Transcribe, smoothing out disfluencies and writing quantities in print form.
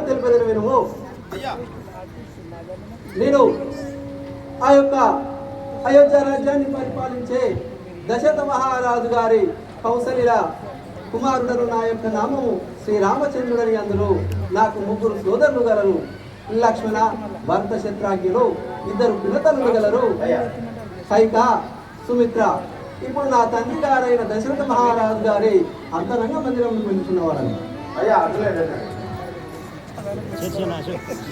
తెలిపేదని వినుము. నేను ఆ యొక్క అయోధ్య రాజ్యాన్ని పరిపాలించే దశరథ మహారాజు గారి కౌసల్య కుమారుడను. నా యొక్క నామము శ్రీరామచంద్రుడని. అందులో నాకు 3 సోదరులు గలరు. లక్ష్మణ, భరత, శత్రుఘ్నులు. 2 పినతల్లులు గలరు, కైక, సుమిత్ర. ఇప్పుడు నా తండ్రి గారైన దశరథ మహారాజు గారి అంతరంగ మందిరంలో పెంచుకున్నవాడని.